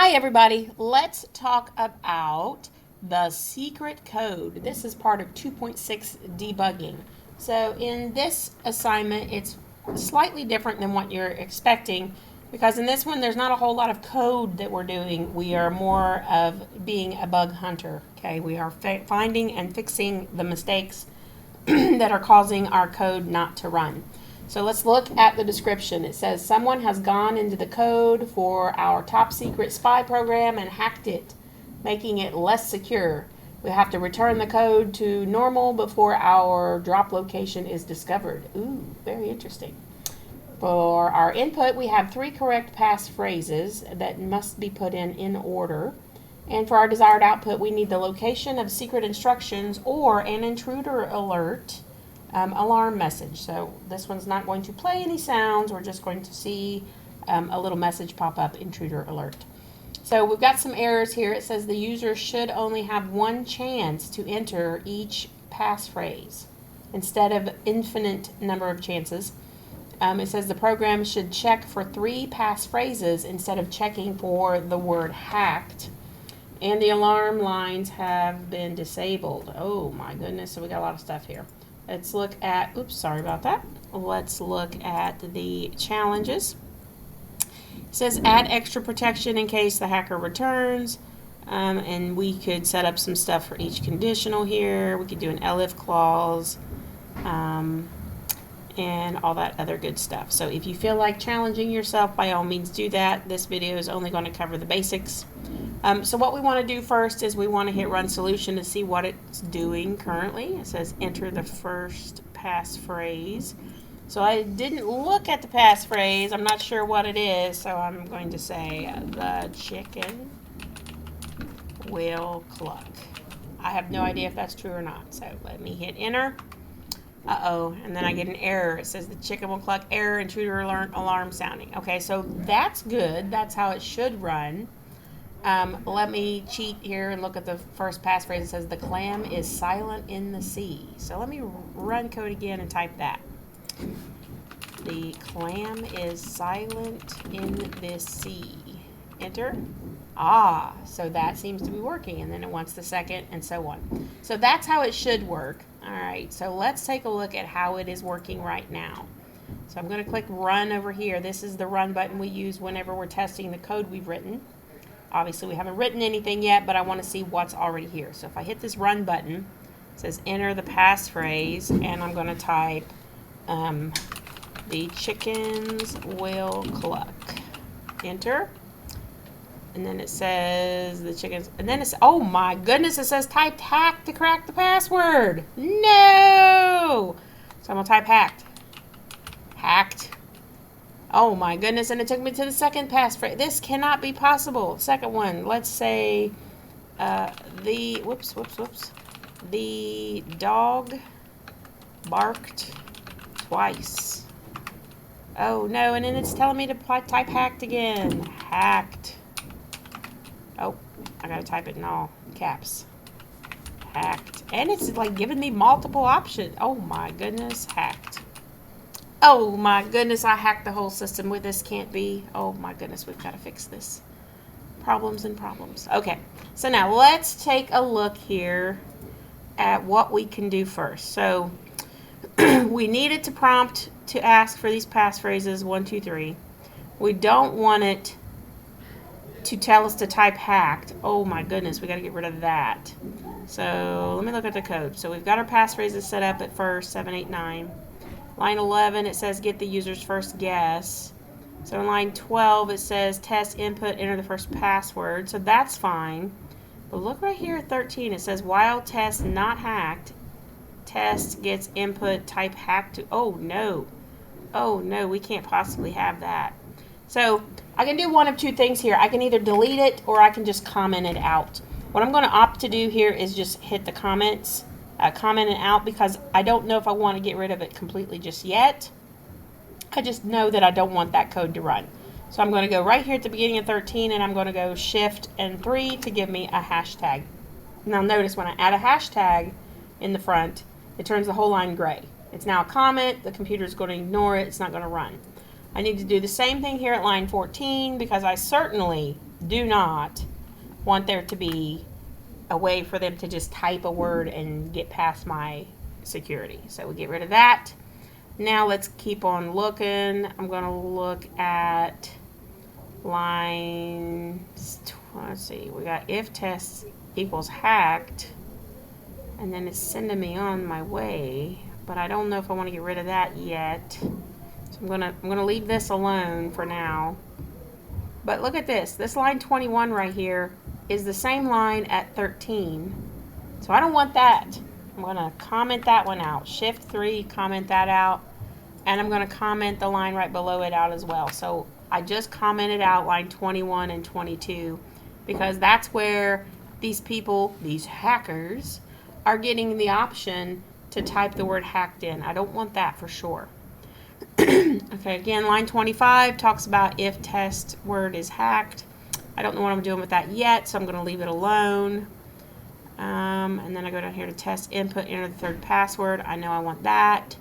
Hi everybody, let's talk about the secret code. This is part of 2.6 debugging. So in this assignment, it's slightly different than what you're expecting because in this one, there's not a whole lot of code that we're doing. We are more of being a bug hunter. Okay, we are finding and fixing the mistakes that are causing our code not to run. So let's look at the description. It says someone has gone into the code for our top secret spy program and hacked it, making it less secure. We have to return the code to normal before our drop location is discovered. Ooh, very interesting. For our input, we have 3 correct passphrases that must be put in order. And for our desired output, we need the location of secret instructions or an intruder alert alarm message. So this one's not going to play any sounds. We're just going to see a little message pop up, intruder alert. So we've got some errors here. It says the user should only have 1 chance to enter each passphrase instead of infinite number of chances. It says the program should check for 3 passphrases instead of checking for the word hacked. And the alarm lines have been disabled. Oh my goodness, so we got a lot of stuff here. Let's look at, oops, sorry about that. Let's look at the challenges. It says add extra protection in case the hacker returns. And we could set up some stuff for each conditional here. We could do an elif clause and all that other good stuff. So if you feel like challenging yourself, by all means do that. This video is only going to cover the basics. So what we want to do first is we want to hit run solution to see what it's doing currently. It says enter the first passphrase. So I didn't look at the passphrase. I'm not sure what it is, so I'm going to say the chicken will cluck. I have no idea if that's true or not. So let me hit enter. Uh-oh, and then I get an error. It says the chicken will cluck, error, intruder alert, alarm sounding. Okay, so that's good. That's how it should run. Let me cheat here and look at the first passphrase. It says the clam is silent in the sea. So let me run code again and type that. The clam is silent in the sea. Enter. Ah, so that seems to be working, and then it wants the second, and so on. So that's how it should work. All right, so let's take a look at how it is working right now. So I'm going to click run over here. This is the run button we use whenever we're testing the code we've written. Obviously, we haven't written anything yet, but I want to see what's already here. So if I hit this run button, it says enter the passphrase, and I'm going to type the chickens will cluck. Enter. And then it says the chickens, and then it's, oh my goodness, it says type hack to crack the password. No! So I'm going to type hacked. Hacked. Oh my goodness, and it took me to the second passphrase. This cannot be possible. Second one, let's say the dog barked twice. Oh no, and then it's telling me to type hacked again. Hacked. Oh, I gotta type it in all caps. Hacked. And it's like giving me multiple options. Oh my goodness, hacked. Oh my goodness, I hacked the whole system with this. Can't be. Oh my goodness, we've got to fix this. Problems and problems. Okay, so now let's take a look here at what we can do first. So we needed to prompt to ask for these passphrases 1, 2, 3. We don't want it to tell us to type hacked. Oh my goodness, we got to get rid of that. So let me look at the code. So we've got our passphrases set up at first, 7, 8, 9. Line 11, it says get the user's first guess. So in line 12, it says test input, enter the first password. So that's fine. But look right here at 13, it says while test not hacked, test gets input type hacked to, oh no. Oh no, we can't possibly have that. So I can do one of 2 things here. I can either delete it or I can just comment it out. What I'm going to opt to do here is just hit the comments, comment it out, because I don't know if I want to get rid of it completely just yet. I just know that I don't want that code to run. So I'm going to go right here at the beginning of 13 and I'm going to go shift and 3 to give me a hashtag. Now notice when I add a hashtag in the front, it turns the whole line gray. It's now a comment. The computer is going to ignore it. It's not going to run. I need to do the same thing here at line 14 because I certainly do not want there to be a way for them to just type a word and get past my security. So we get rid of that. Now let's keep on looking. I'm going to look at line, let's see, we got if test equals hacked, and then it's sending me on my way, but I don't know if I want to get rid of that yet. So I'm gonna leave this alone for now. But look at this. This line 21 right here is the same line at 13. So I don't want that. I'm gonna comment that one out. Shift 3, comment that out. And I'm gonna comment the line right below it out as well. So I just commented out line 21 and 22 because that's where these people, these hackers, are getting the option to type the word hacked in. I don't want that for sure. Okay, again, line 25 talks about if test word is hacked. I don't know what I'm doing with that yet, so I'm going to leave it alone. And then I go down here to test input, enter the third password. I know I want that.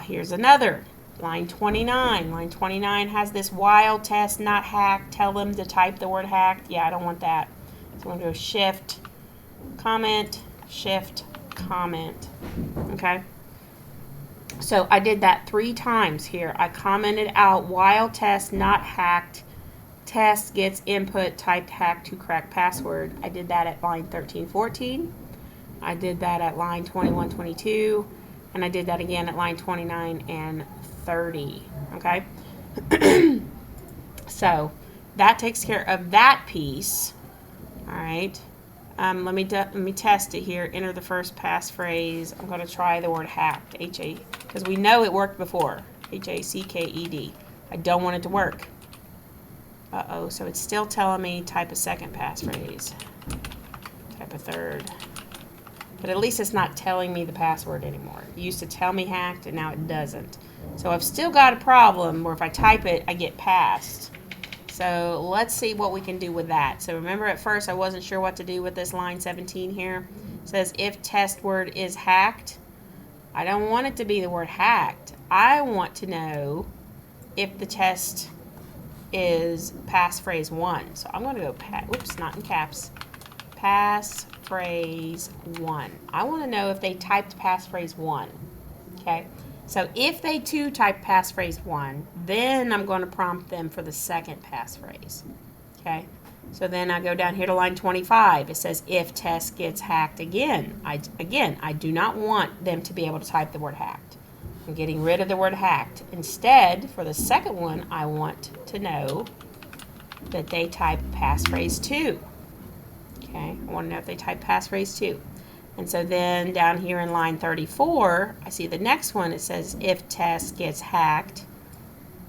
Here's another. Line 29. Line 29 has this while test not hacked. Tell them to type the word hacked. Yeah, I don't want that. So I'm going to go shift, comment, shift, comment. Okay. So I did that 3 times here. I commented out while test not hacked. Test gets input typed hack to crack password. I did that at line 13, 14. I did that at line 21, 22. And I did that again at line 29 and 30. Okay. So that takes care of that piece. All right. Let me test it here. Enter the first passphrase. I'm going to try the word hacked. Because we know it worked befed. H-A-C-K-E-D. I don't want it to work. Uh-oh. So it's still telling me type a second passphrase. Type a third. But at least it's not telling me the password anymore. It used to tell me hacked, and now it doesn't. So I've still got a problem where if I type it, I get passed. So let's see what we can do with that. So remember at first I wasn't sure what to do with this line 17 here. It says if test word is hacked. I don't want it to be the word hacked. I want to know if the test is passphrase 1. So I'm going to go, oops, not in caps. Passphrase 1. I want to know if they typed passphrase 1. Okay. So if they too type passphrase 1, then I'm going to prompt them for the second passphrase. Okay. So then I go down here to line 25. It says if test gets hacked again. I do not want them to be able to type the word hacked. I'm getting rid of the word hacked. Instead, for the second one, I want to know that they type passphrase 2. Okay. I want to know if they type passphrase 2. And so then down here in line 34, I see the next one. It says if test gets hacked.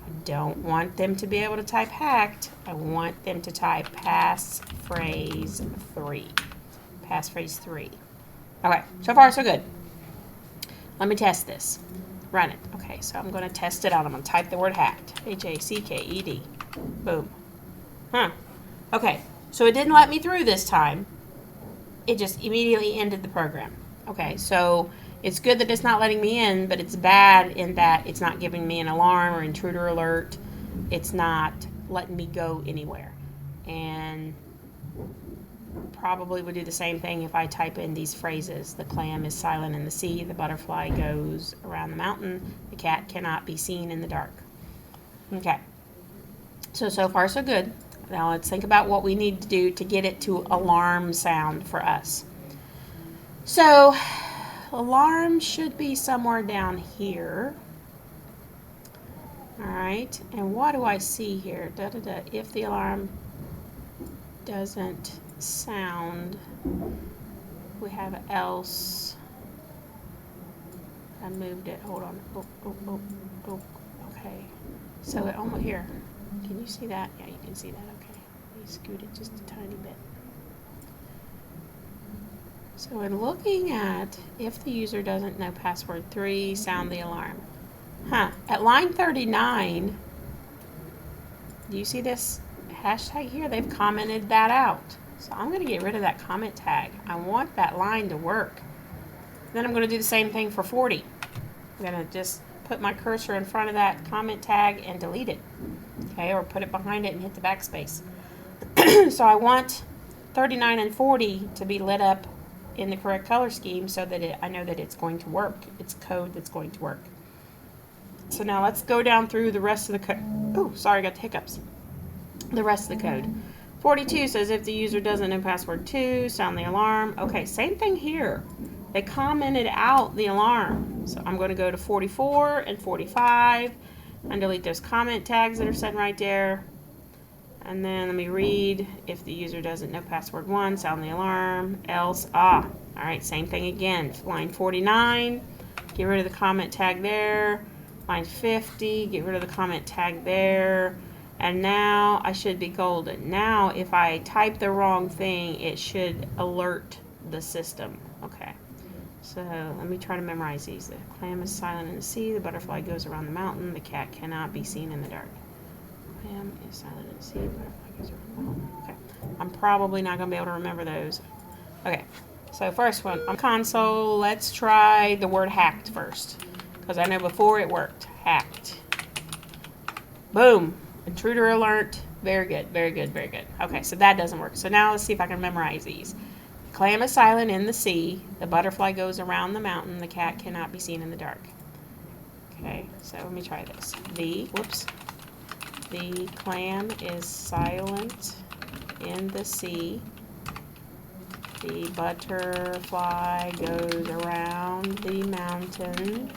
I don't want them to be able to type hacked. I want them to type passphrase 3. Passphrase 3. Okay, so far so good. Let me test this. Run it. Okay, so I'm going to test it out. I'm going to type the word hacked. H-A-C-K-E-D. Boom. Okay, so it didn't let me through this time. It just immediately ended the program. Okay, so it's good that it's not letting me in, but it's bad in that it's not giving me an alarm or intruder alert. It's not letting me go anywhere. And probably would do the same thing if I type in these phrases. The clam is silent in the sea. The butterfly goes around the mountain. The cat cannot be seen in the dark. Okay, so far so good. Now let's think about what we need to do to get it to alarm sound for us. So alarm should be somewhere down here. All right, and what do I see here? If the alarm doesn't sound, we have else. I moved it. Hold on. Oh. Okay. So it almost here. Can you see that? Yeah, you can see that. Okay. Let me scoot it just a tiny bit. So in looking at if the user doesn't know password 3, sound the alarm. At line 39, do you see this hashtag here? They've commented that out. So I'm going to get rid of that comment tag. I want that line to work. Then I'm going to do the same thing for 40. I'm going to just put my cursor in front of that comment tag and delete it. Okay, or put it behind it and hit the backspace. So I want 39 and 40 to be lit up in the correct color scheme so that I know that it's going to work. It's code that's going to work. So now let's go down through the rest of the code. Oh, sorry, I got the hiccups. The rest of the code. 42 says if the user doesn't know password 2, sound the alarm. Okay, same thing here. They commented out the alarm. So I'm going to go to 44 and 45 and delete those comment tags that are sitting right there. And then let me read, if the user doesn't know password 1, sound the alarm, else, all right, same thing again. Line 49, get rid of the comment tag there. Line 50, get rid of the comment tag there. And now I should be golden. Now if I type the wrong thing, it should alert the system. Okay, so let me try to memorize these. The clam is silent in the sea, the butterfly goes around the mountain, the cat cannot be seen in the dark. Clam is silent in the sea, butterfly goes around the mountain. Okay, I'm probably not going to be able to remember those. Okay, so first one, on console, let's try the word hacked first. Because I know before it worked. Hacked. Boom. Intruder alert. Very good, very good, very good. Okay, so that doesn't work. So now let's see if I can memorize these. The clam is silent in the sea. The butterfly goes around the mountain. The cat cannot be seen in the dark. Okay, so let me try this. The clam is silent in the sea. The butterfly goes around the mountain.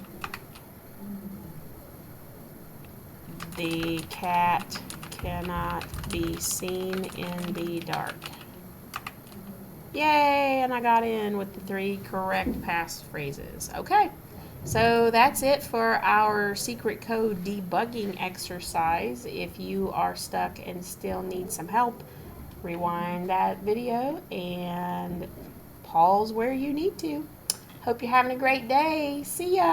The cat cannot be seen in the dark. Yay, and I got in with the 3 correct passphrases. Okay, so that's it for our secret code debugging exercise. If you are stuck and still need some help, rewind that video and pause where you need to. Hope you're having a great day. See ya.